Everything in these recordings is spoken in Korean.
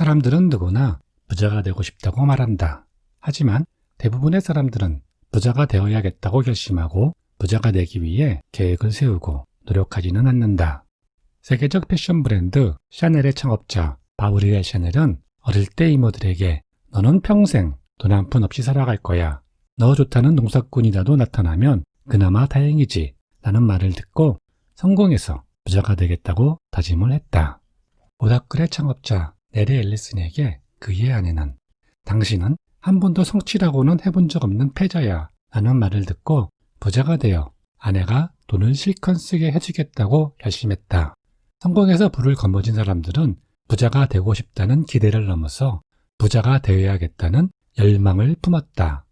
사람들은 누구나 부자가 되고 싶다고 말한다. 하지만 대부분의 사람들은 부자가 되어야겠다고 결심하고 부자가 되기 위해 계획을 세우고 노력하지는 않는다. 세계적 패션 브랜드 샤넬의 창업자 바브리엘 샤넬은 어릴 때 이모들에게 너는 평생 돈 한 푼 없이 살아갈 거야. 너 좋다는 농사꾼이라도 나타나면 그나마 다행이지 라는 말을 듣고 성공해서 부자가 되겠다고 다짐을 했다. 오다클의 창업자 네리 앨리슨에게 그의 아내는 당신은 한 번도 성취라고는 해본 적 없는 패자야 라는 말을 듣고 부자가 되어 아내가 돈을 실컷 쓰게 해주겠다고 결심했다. 성공해서 부를 거머쥔 사람들은 부자가 되고 싶다는 기대를 넘어서 부자가 되어야겠다는 열망을 품었다.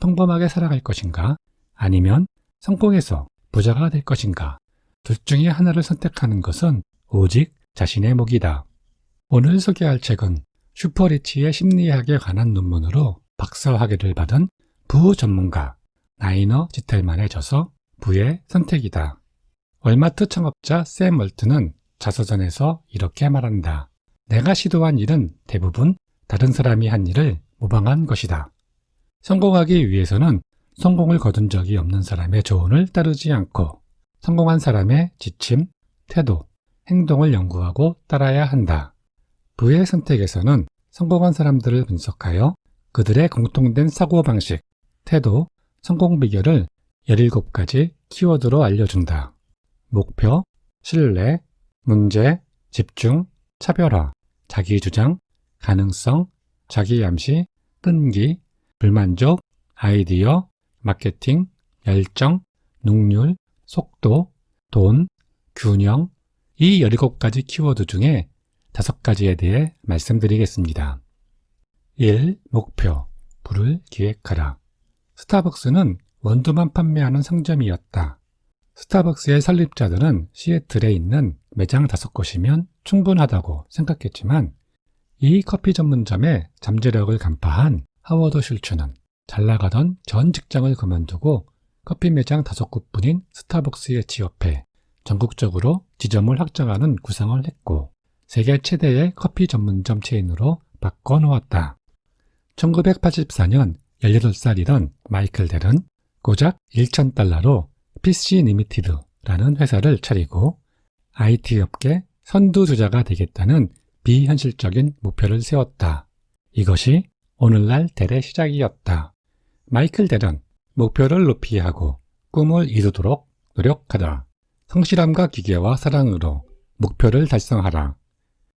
평범하게 살아갈 것인가? 아니면 성공해서 부자가 될 것인가? 둘 중에 하나를 선택하는 것은 오직 자신의 몫이다. 오늘 소개할 책은 슈퍼리치의 심리학에 관한 논문으로 박사학위를 받은 부 전문가 라이너 지텔만의 저서 부의 선택이다. 월마트 창업자 샘 월트는 자서전에서 이렇게 말한다. 내가 시도한 일은 대부분 다른 사람이 한 일을 모방한 것이다. 성공하기 위해서는 성공을 거둔 적이 없는 사람의 조언을 따르지 않고 성공한 사람의 지침, 태도, 행동을 연구하고 따라야 한다. 부의 선택에서는 성공한 사람들을 분석하여 그들의 공통된 사고방식, 태도, 성공 비결을 17가지 키워드로 알려준다. 목표, 신뢰, 문제, 집중, 차별화, 자기주장, 가능성, 자기암시, 끈기, 불만족, 아이디어, 마케팅, 열정, 능률, 속도, 돈, 균형, 이 17가지 키워드 중에 5가지에 대해 말씀드리겠습니다. 1. 목표, 부를 기획하라. 스타벅스는 원두만 판매하는 상점이었다. 스타벅스의 설립자들은 시애틀에 있는 매장 5곳이면 충분하다고 생각했지만 이 커피 전문점의 잠재력을 간파한 하워드 슐츠는 잘 나가던 전 직장을 그만두고 커피 매장 5곳뿐인 스타벅스에 취업해 전국적으로 지점을 확장하는 구상을 했고 세계 최대의 커피 전문점 체인으로 바꿔놓았다. 1984년 18살이던 마이클 델은 고작 $1,000로 PC 리미티드라는 회사를 차리고 IT 업계 선두주자가 되겠다는 비현실적인 목표를 세웠다. 이것이 오늘날 델의 시작이었다. 마이클 델은 목표를 높이 하고 꿈을 이루도록 노력하라. 성실함과 기계와 사랑으로 목표를 달성하라.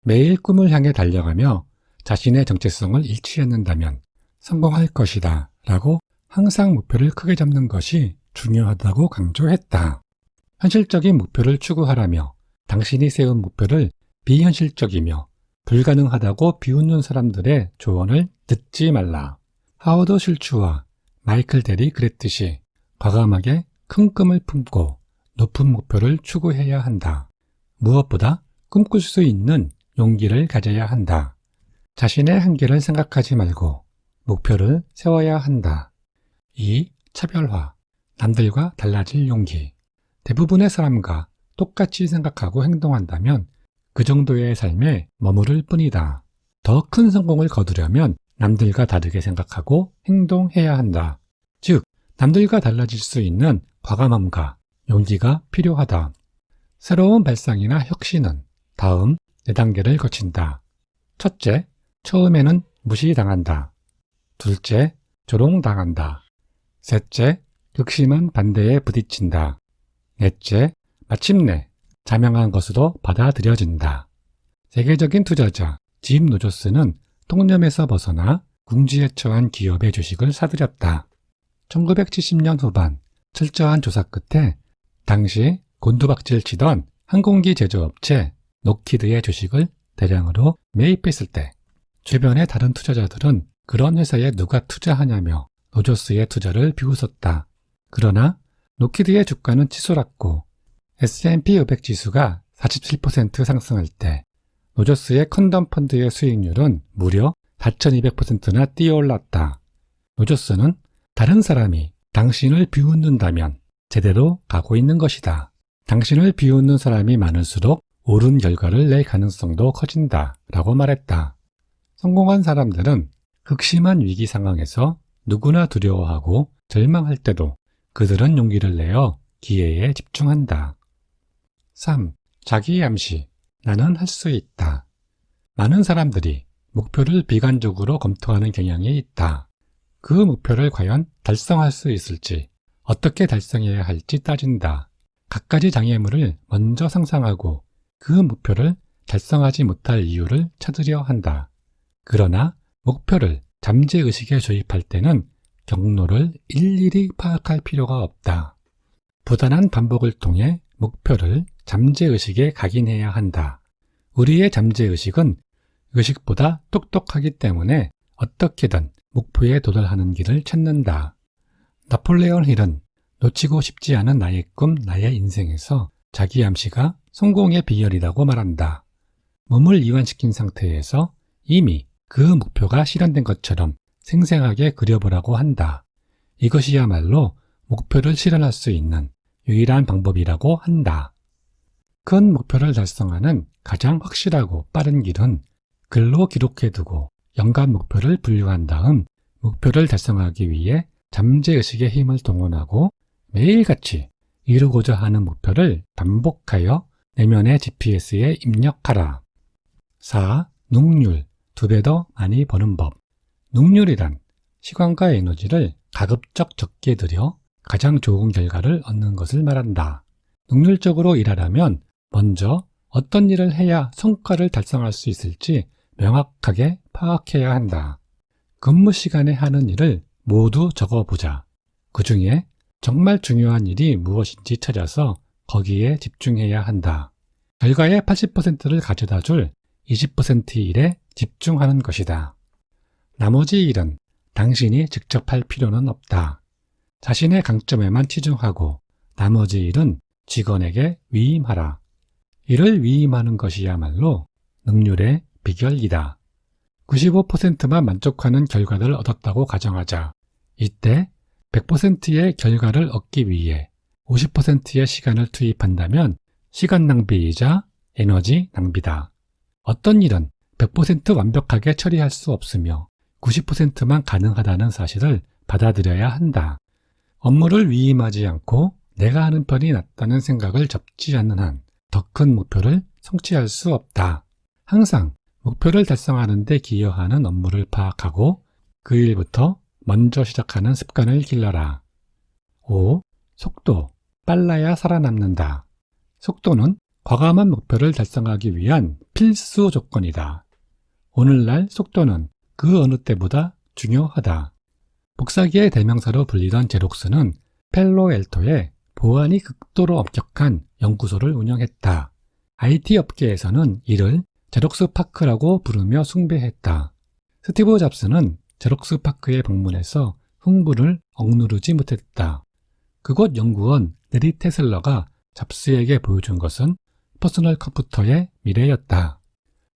매일 꿈을 향해 달려가며 자신의 정체성을 잃지 않는다면 성공할 것이다 라고 항상 목표를 크게 잡는 것이 중요하다고 강조했다. 현실적인 목표를 추구하라며 당신이 세운 목표를 비현실적이며 불가능하다고 비웃는 사람들의 조언을 듣지 말라. 하워드 슐츠와 마이클 델이 그랬듯이 과감하게 큰 꿈을 품고 높은 목표를 추구해야 한다. 무엇보다 꿈꿀 수 있는 용기를 가져야 한다. 자신의 한계를 생각하지 말고 목표를 세워야 한다. 2. 차별화. 남들과 달라질 용기. 대부분의 사람과 똑같이 생각하고 행동한다면 그 정도의 삶에 머무를 뿐이다. 더 큰 성공을 거두려면 남들과 다르게 생각하고 행동해야 한다. 즉, 남들과 달라질 수 있는 과감함과 용기가 필요하다. 새로운 발상이나 혁신은 다음 4단계를 거친다. 첫째, 처음에는 무시당한다. 둘째, 조롱당한다. 셋째, 극심한 반대에 부딪힌다. 넷째, 마침내 자명한 것으로 받아들여진다. 세계적인 투자자 짐 노조스는 통념에서 벗어나 궁지에 처한 기업의 주식을 사들였다. 1970년 후반 철저한 조사 끝에 당시 곤두박질 치던 항공기 제조업체 록히드의 주식을 대량으로 매입했을 때 주변의 다른 투자자들은 그런 회사에 누가 투자하냐며 노조스의 투자를 비웃었다. 그러나 록히드의 주가는 치솟았고 S&P 500 지수가 47% 상승할 때 노조스의 컨덤 펀드의 수익률은 무려 4200%나 뛰어올랐다. 노조스는 다른 사람이 당신을 비웃는다면 제대로 가고 있는 것이다. 당신을 비웃는 사람이 많을수록 옳은 결과를 낼 가능성도 커진다 라고 말했다. 성공한 사람들은 극심한 위기 상황에서 누구나 두려워하고 절망할 때도 그들은 용기를 내어 기회에 집중한다. 3. 자기 암시. 나는 할 수 있다. 많은 사람들이 목표를 비관적으로 검토하는 경향이 있다. 그 목표를 과연 달성할 수 있을지, 어떻게 달성해야 할지 따진다. 갖가지 장애물을 먼저 상상하고 그 목표를 달성하지 못할 이유를 찾으려 한다. 그러나 목표를 잠재의식에 주입할 때는 경로를 일일이 파악할 필요가 없다. 부단한 반복을 통해 목표를 잠재의식에 각인해야 한다. 우리의 잠재의식은 의식보다 똑똑하기 때문에 어떻게든 목표에 도달하는 길을 찾는다. 나폴레온 힐은 놓치고 싶지 않은 나의 꿈, 나의 인생에서 자기 암시가 성공의 비결이라고 말한다. 몸을 이완시킨 상태에서 이미 그 목표가 실현된 것처럼 생생하게 그려보라고 한다. 이것이야말로 목표를 실현할 수 있는 유일한 방법이라고 한다. 큰 목표를 달성하는 가장 확실하고 빠른 길은 글로 기록해두고 연간 목표를 분류한 다음 목표를 달성하기 위해 잠재의식의 힘을 동원하고 매일같이 이루고자 하는 목표를 반복하여 내면의 GPS에 입력하라. 4. 능률, 2배 더 많이 버는 법. 능률이란 시간과 에너지를 가급적 적게 들여 가장 좋은 결과를 얻는 것을 말한다. 능률적으로 일하려면 먼저 어떤 일을 해야 성과를 달성할 수 있을지 명확하게 파악해야 한다. 근무 시간에 하는 일을 모두 적어보자. 그 중에 정말 중요한 일이 무엇인지 찾아서 거기에 집중해야 한다. 결과의 80%를 가져다 줄 20% 일에 집중하는 것이다. 나머지 일은 당신이 직접 할 필요는 없다. 자신의 강점에만 치중하고 나머지 일은 직원에게 위임하라. 이를 위임하는 것이야말로 능률의 비결이다. 95%만 만족하는 결과를 얻었다고 가정하자. 이때 100%의 결과를 얻기 위해 50%의 시간을 투입한다면 시간 낭비이자 에너지 낭비다. 어떤 일은 100% 완벽하게 처리할 수 없으며 90%만 가능하다는 사실을 받아들여야 한다. 업무를 위임하지 않고 내가 하는 편이 낫다는 생각을 접지 않는 한 더 큰 목표를 성취할 수 없다. 항상 목표를 달성하는 데 기여하는 업무를 파악하고 그 일부터 먼저 시작하는 습관을 길러라. 5. 속도. 빨라야 살아남는다. 속도는 과감한 목표를 달성하기 위한 필수 조건이다. 오늘날 속도는 그 어느 때보다 중요하다. 복사기의 대명사로 불리던 제록스는 펠로엘토에 보안이 극도로 엄격한 연구소를 운영했다. IT 업계에서는 이를 제록스 파크라고 부르며 숭배했다. 스티브 잡스는 제록스 파크에 방문해서 흥분을 억누르지 못했다. 그곳 연구원 레리 테슬러가 잡스에게 보여준 것은 퍼스널 컴퓨터의 미래였다.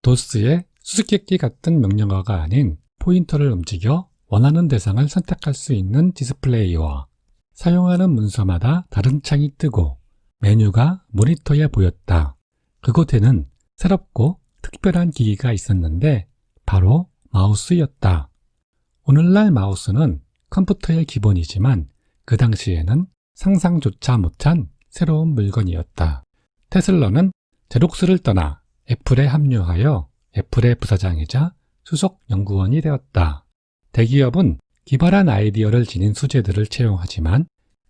도스의 수수께끼 같은 명령어가 아닌 포인터를 움직여 원하는 대상을 선택할 수 있는 디스플레이와 사용하는 문서마다 다른 창이 뜨고 메뉴가 모니터에 보였다. 그곳에는 새롭고 특별한 기기가 있었는데 바로 마우스였다. 오늘날 마우스는 컴퓨터의 기본이지만 그 당시에는 상상조차 못한 새로운 물건이었다. 테슬러는 제록스를 떠나 애플에 합류하여 애플의 부사장이자 수석 연구원이 되었다. 대기업은 기발한 아이디어를 지닌 수재들을 채용하지만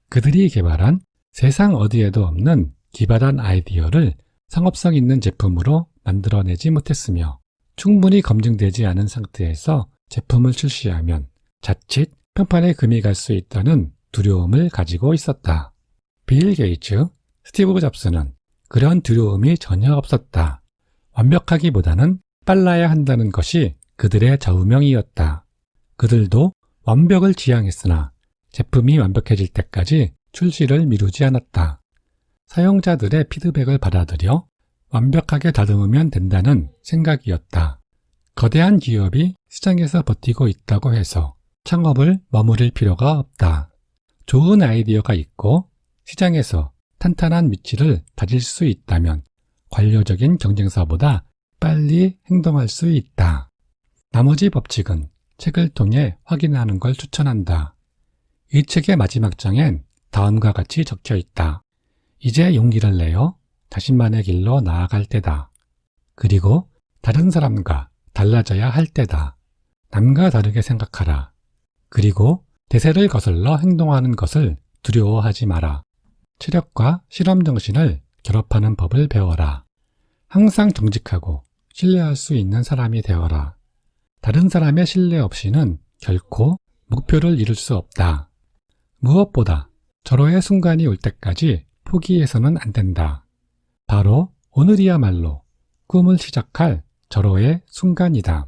그들이 개발한 세상 어디에도 없는 기발한 아이디어를 상업성 있는 제품으로 만들어내지 못했으며 충분히 검증되지 않은 상태에서 제품을 출시하면 자칫 평판에 금이 갈 수 있다는 두려움을 가지고 있었다. 빌 게이츠, 스티브 잡스는 그런 두려움이 전혀 없었다. 완벽하기보다는 빨라야 한다는 것이 그들의 좌우명이었다. 그들도 완벽을 지향했으나 제품이 완벽해질 때까지 출시를 미루지 않았다. 사용자들의 피드백을 받아들여 완벽하게 다듬으면 된다는 생각이었다. 거대한 기업이 시장에서 버티고 있다고 해서 창업을 머무를 필요가 없다. 좋은 아이디어가 있고 시장에서 탄탄한 위치를 가질 수 있다면 관료적인 경쟁사보다 빨리 행동할 수 있다. 나머지 법칙은 책을 통해 확인하는 걸 추천한다. 이 책의 마지막 장엔 다음과 같이 적혀 있다. 이제 용기를 내어 자신만의 길로 나아갈 때다. 그리고 다른 사람과 달라져야 할 때다. 남과 다르게 생각하라. 그리고 대세를 거슬러 행동하는 것을 두려워하지 마라. 체력과 실험 정신을 결합하는 법을 배워라. 항상 정직하고 신뢰할 수 있는 사람이 되어라. 다른 사람의 신뢰 없이는 결코 목표를 이룰 수 없다. 무엇보다 절호의 순간이 올 때까지 포기해서는 안 된다. 바로 오늘이야말로 꿈을 시작할 절호의 순간이다.